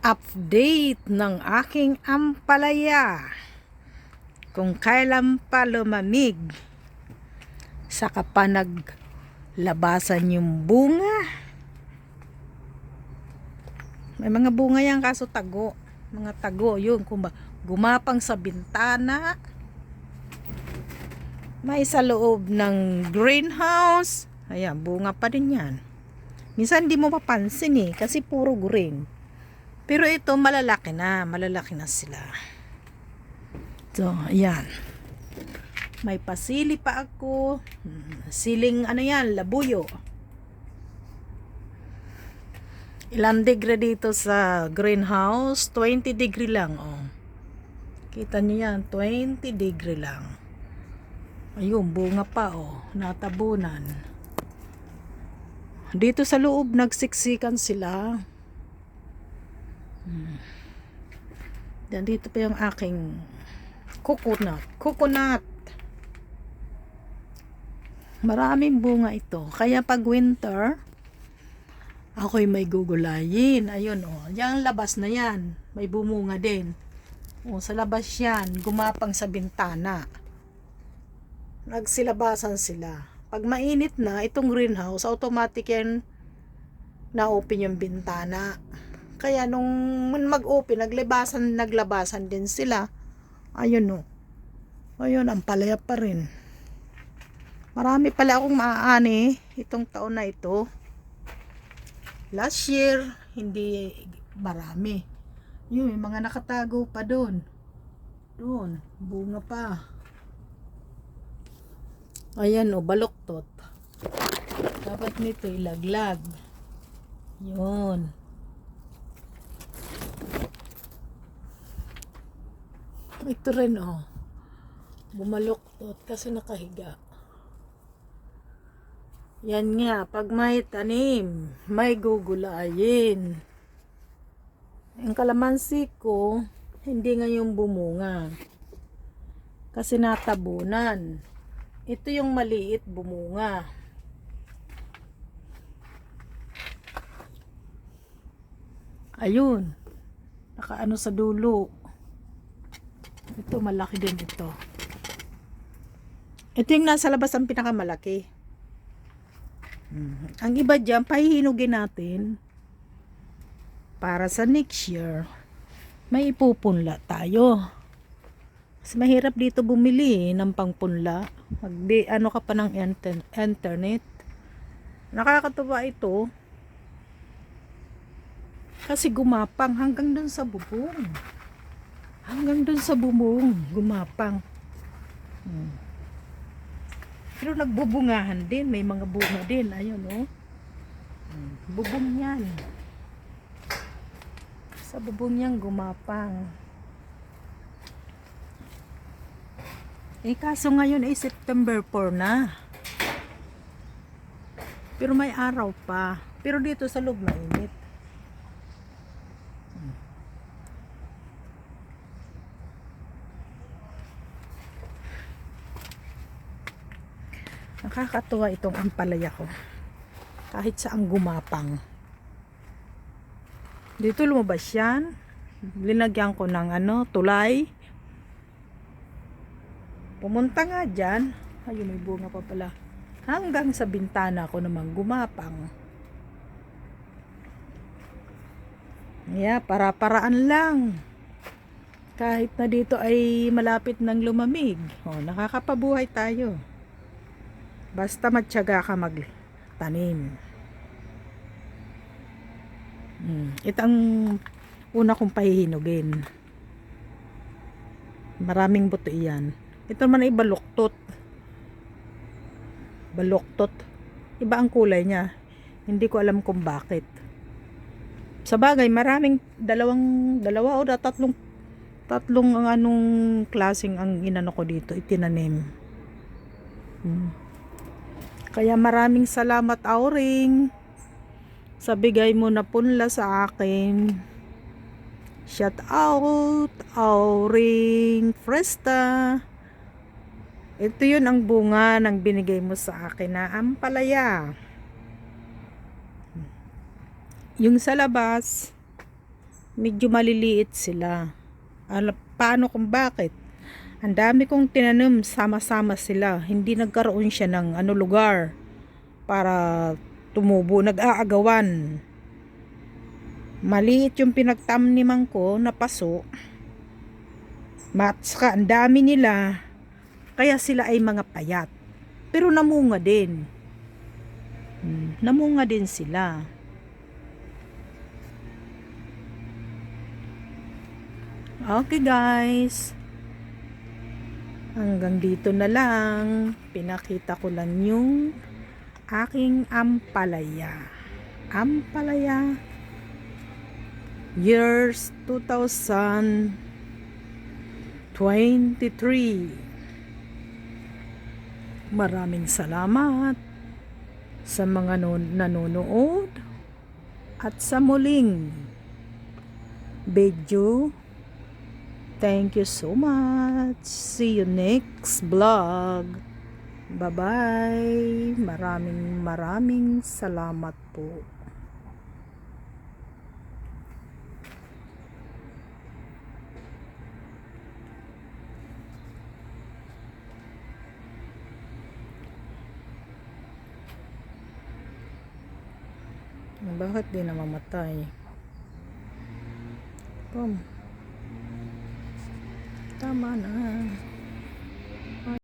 Update ng aking ampalaya kung kailan pa lumamig saka pa naglabasan yung bunga. May mga bunga yan kaso tago, mga tago yun, gumapang sa bintana, may sa loob ng greenhouse, ayan, bunga pa din yan. Minsan di mo mapansin kasi puro green. Pero ito malalaki na sila. So, ayan. May pasili pa ako. Siling ano yan, labuyo. Ilang degree dito sa greenhouse? 20 degree lang, oh. Kita niyo yan, 20 degree lang. Ayun, bunga pa, oh. Natabunan. Dito sa loob, nagsiksikan sila. Dan dito pa yung aking coconut. Maraming bunga ito. Kaya pag winter, ako'y may gugulayin. Ayun, oh. Yang labas na yan. May bumunga din. Oh, sa labas yan. Gumapang sa bintana. Nagsilabasan sila. Pag mainit na, itong greenhouse, automatic yan na-open yung bintana. Kaya nung mag-open, naglabasan din sila. Ayun, oh. Ayun, ang palaya pa rin. Marami pala akong maaani itong taon na ito. Last year, hindi marami. Yun, may mga nakatago pa doon. Doon, bunga pa. Ayan, oh, baluktot. Dapat nito ilaglag. Yun. Ito rin, oh. Bumaluktot kasi nakahiga. Yan nga, pag may tanim, may gugulayin. Ang kalamansi ko, hindi ngayon bumunga. Kasi natabunan. Ito yung maliit bumunga. Ayun. Nakaano sa dulo. Ito, malaki din ito. Ito yung nasa labas ang pinakamalaki. Ang iba dyan, pahihinugin natin. Para sa next year, may ipupunla tayo. Mas mahirap dito bumili ng pangpunla. Ano ka pa ng internet. Nakakatuwa ito. Kasi gumapang hanggang dun sa bubong. Hanggang dun sa bubong, gumapang. Pero nagbubungahan din, may mga bunga din. Ayun, oh. Bubong yan. Sa bubong yan, gumapang. Kaso ngayon ay September 4 na. Pero may araw pa. Pero dito sa loob mainit. Nakakatuwa itong ampalaya ko. Kahit saan gumapang. Dito lumabas yan. Linagyan ko ng tulay. Pumunta nga dyan. Ayun, may bunga pa pala. Hanggang sa bintana ko naman gumapang. Yeah, para-paraan lang. Kahit na dito ay malapit ng lumamig. Oh, nakakapabuhay tayo. Basta matyaga ka magtanim. Ito ang una kong pahihinugin. Maraming buto iyan. Ito naman ay baluktot. Baluktot. Iba ang kulay niya. Hindi ko alam kung bakit. Sa bagay, maraming dalawa o tatlong ang anong klaseng ang inano ko dito, itinanim. Kaya maraming salamat, Auring, sa bigay mo na punla sa akin. Shout out, Auring Fresta. Ito yun ang bunga ng binigay mo sa akin na ampalaya. Yung sa labas, medyo maliliit sila. Paano kung bakit? Ang dami kong tinanim, sama-sama sila. Hindi nagkaroon siya ng lugar para tumubo, nag-aagawan. Maliit yung pinagtamniman ko na paso. Matska, ang dami nila. Kaya sila ay mga payat. Pero namunga din. Namunga din sila. Okay guys. Hanggang dito na lang. Pinakita ko lang yung aking ampalaya. Ampalaya. Years 2023. Maraming salamat sa mga nanonood at sa muling video. Thank you so much. See you next vlog. Bye-bye. Maraming salamat po. Bakit di namamatay? Tama na.